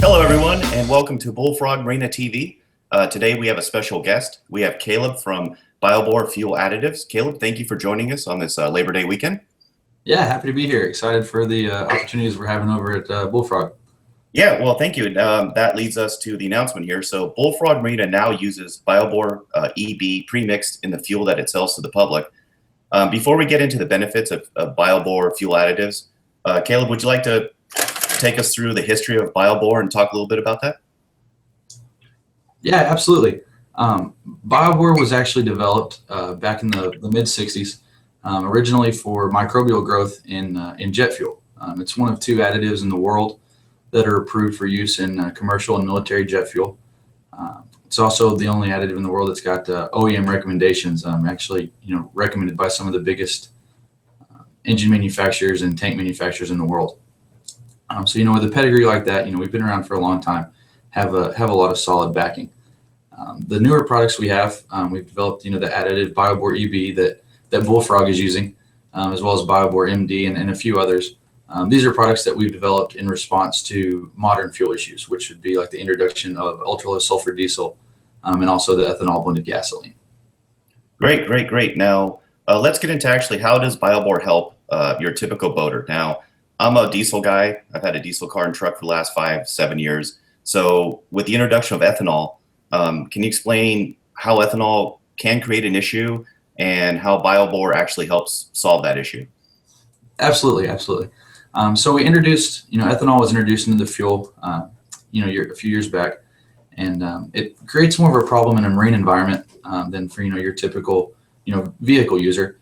Hello, everyone, and welcome to Bullfrog Marina TV. Today we have a special guest. We have Caleb from Biobor Fuel Additives. Caleb, thank you for joining us on this Labor Day weekend. Yeah, happy to be here. Excited for the opportunities we're having over at Bullfrog. Yeah, well, thank you. That leads us to the announcement here. So Bullfrog Marina now uses Biobor EB pre-mixed in the fuel that it sells to the public. Before we get into the benefits of Biobor Fuel Additives, Caleb, would you like to take us through the history of Biobor and talk a little bit about that? Yeah, absolutely. Biobor was actually developed back in the mid-'60s, originally for microbial growth in jet fuel. It's one of two additives in the world that are approved for use in commercial and military jet fuel. It's also the only additive in the world that's got OEM recommendations, actually, recommended by some of the biggest engine manufacturers and tank manufacturers in the world. So with a pedigree like that, we've been around for a long time, have a lot of solid backing. The newer products we have, we've developed, the additive Biobor EB that Bullfrog is using, as well as Biobor MD and a few others. These are products that we've developed in response to modern fuel issues, which would be like the introduction of ultra-low sulfur diesel and also the ethanol blended gasoline. Great. Now, let's get into actually how does Biobor help your typical boater? Now, I'm a diesel guy. I've had a diesel car and truck for the last 5-7 years. So with the introduction of ethanol, can you explain how ethanol can create an issue and how Biobor actually helps solve that issue? Absolutely. So we introduced, ethanol was introduced into the fuel, a few years back, and it creates more of a problem in a marine environment than for, your typical, vehicle user,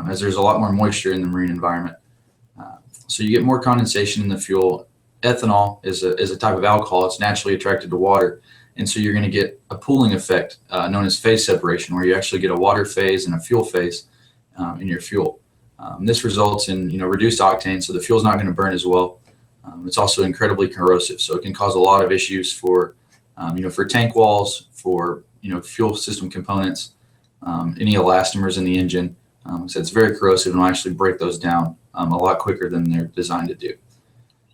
as there's a lot more moisture in the marine environment. So you get more condensation in the fuel. Ethanol is a type of alcohol. It's naturally attracted to water. And so you're going to get a pooling effect known as phase separation, where you actually get a water phase and a fuel phase in your fuel. This results in reduced octane, so the fuel's not going to burn as well. It's also incredibly corrosive, so it can cause a lot of issues for for tank walls, for fuel system components, any elastomers in the engine. So it's very corrosive and will actually break those down a lot quicker than they're designed to do.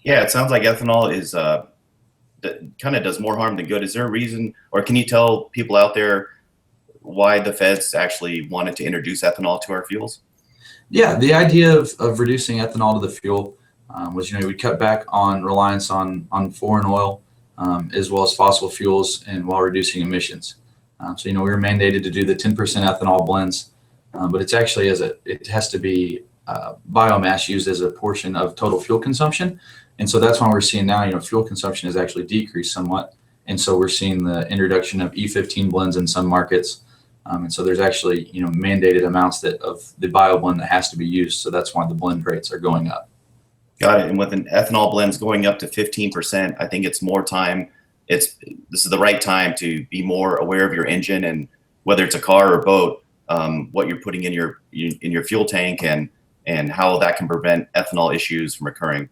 Yeah, it sounds like ethanol is kind of does more harm than good. Is there a reason, or can you tell people out there why the feds actually wanted to introduce ethanol to our fuels? Yeah, the idea of reducing ethanol to the fuel was, we cut back on reliance on foreign oil as well as fossil fuels, and while reducing emissions. So, we were mandated to do the 10% ethanol blends, but it's actually it has to be biomass used as a portion of total fuel consumption. And so that's why we're seeing now, fuel consumption has actually decreased somewhat. And so we're seeing the introduction of E15 blends in some markets. And so there's actually, mandated amounts of the bio blend that has to be used. So that's why the blend rates are going up. Got it. And with an ethanol blends going up to 15%, I think it's more time. This is the right time to be more aware of your engine, and whether it's a car or boat, what you're putting in your fuel tank and how that can prevent ethanol issues from occurring.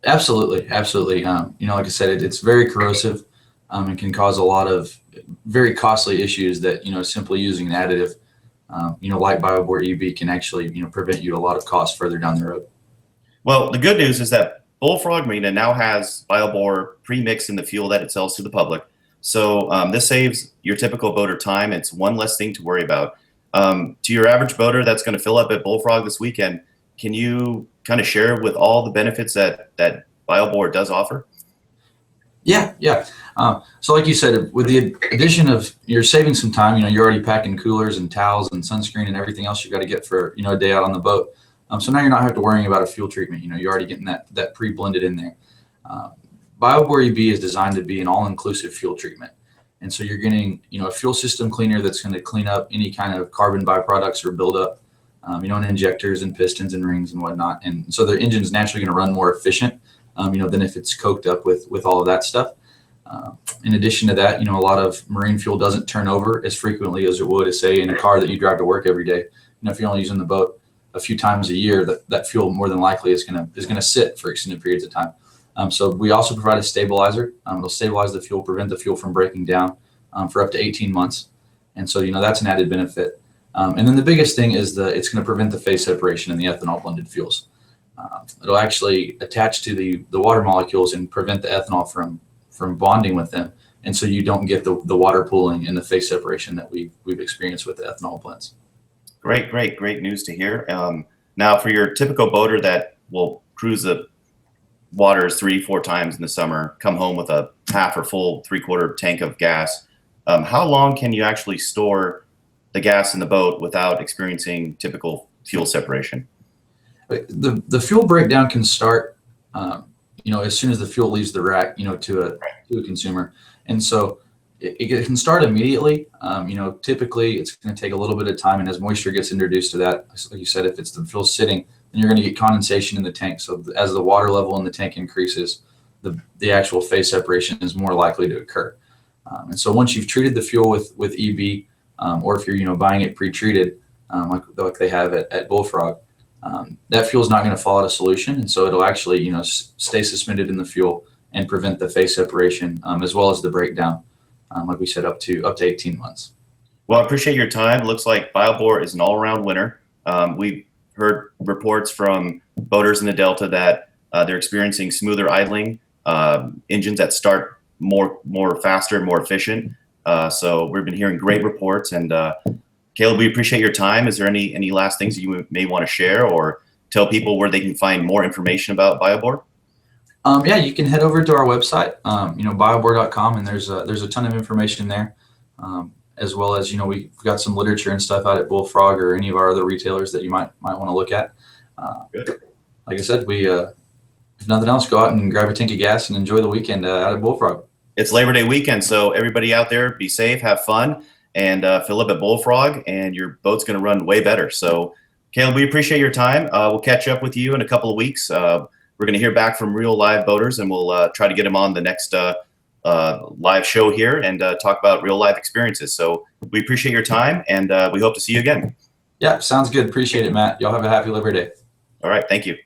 Absolutely. Like I said, it's very corrosive and can cause a lot of very costly issues that, simply using an additive, like Biobor EB can actually, prevent you a lot of costs further down the road. Well, the good news is that Bullfrog Marina now has Biobor pre-mixed in the fuel that it sells to the public. So this saves your typical boater time. It's one less thing to worry about. To your average boater that's going to fill up at Bullfrog this weekend, can you kind of share with all the benefits that Biobor does offer? Yeah. So like you said, with the addition of, you're saving some time, you're already packing coolers and towels and sunscreen and everything else you got to get for, a day out on the boat. So now you're not having to worry about a fuel treatment. You're already getting that pre-blended in there. Biobor EB is designed to be an all-inclusive fuel treatment. And so you're getting, a fuel system cleaner that's going to clean up any kind of carbon byproducts or buildup, in injectors and pistons and rings and whatnot. And so the engine is naturally going to run more efficient, than if it's coked up with all of that stuff. In addition to that, a lot of marine fuel doesn't turn over as frequently as it would, say, in a car that you drive to work every day. If you're only using the boat a few times a year, that fuel more than likely is going to sit for extended periods of time. So we also provide a stabilizer. It'll stabilize the fuel, prevent the fuel from breaking down for up to 18 months. And so, that's an added benefit. And then the biggest thing is it's going to prevent the phase separation in the ethanol blended fuels. It'll actually attach to the water molecules and prevent the ethanol from from bonding with them, and so you don't get the water pooling and the phase separation that we've experienced with the ethanol blends. Great news to hear. Now, for your typical boater that will cruise the waters 3-4 times in the summer, come home with a half or full 3/4 tank of gas, how long can you actually store the gas in the boat without experiencing typical fuel separation? The fuel breakdown can start, as soon as the fuel leaves the rack, to a consumer, and so it can start immediately. Typically it's going to take a little bit of time, and as moisture gets introduced to that, like you said, if it's the fuel sitting, then you're going to get condensation in the tank. So as the water level in the tank increases, the actual phase separation is more likely to occur. And so once you've treated the fuel with EB, or if you're buying it pre-treated, like they have at Bullfrog, that fuel is not going to fall out of solution, and so it'll actually stay suspended in the fuel and prevent the phase separation, as well as the breakdown, like we said, up to 18 months. Well, I appreciate your time. It looks like Biobor is an all-around winner. We've heard reports from boaters in the Delta that they're experiencing smoother idling, engines that start more faster and more efficient. So we've been hearing great reports. And Caleb, we appreciate your time. Is there any last things you may want to share, or tell people where they can find more information about Biobor? Yeah, you can head over to our website, biobor.com, and there's a ton of information there, as well as we've got some literature and stuff out at Bullfrog or any of our other retailers that you might want to look at. Good. Like I said, we if nothing else, go out and grab a tank of gas and enjoy the weekend out at Bullfrog. It's Labor Day weekend, so everybody out there, be safe, have fun, and fill up at Bullfrog, and your boat's going to run way better. So, Caleb, we appreciate your time. We'll catch up with you in a couple of weeks. We're going to hear back from real live boaters, and we'll try to get them on the next live show here and talk about real life experiences. So we appreciate your time, and we hope to see you again. Yeah, sounds good. Appreciate it, Matt. Y'all have a happy Labor Day. All right. Thank you.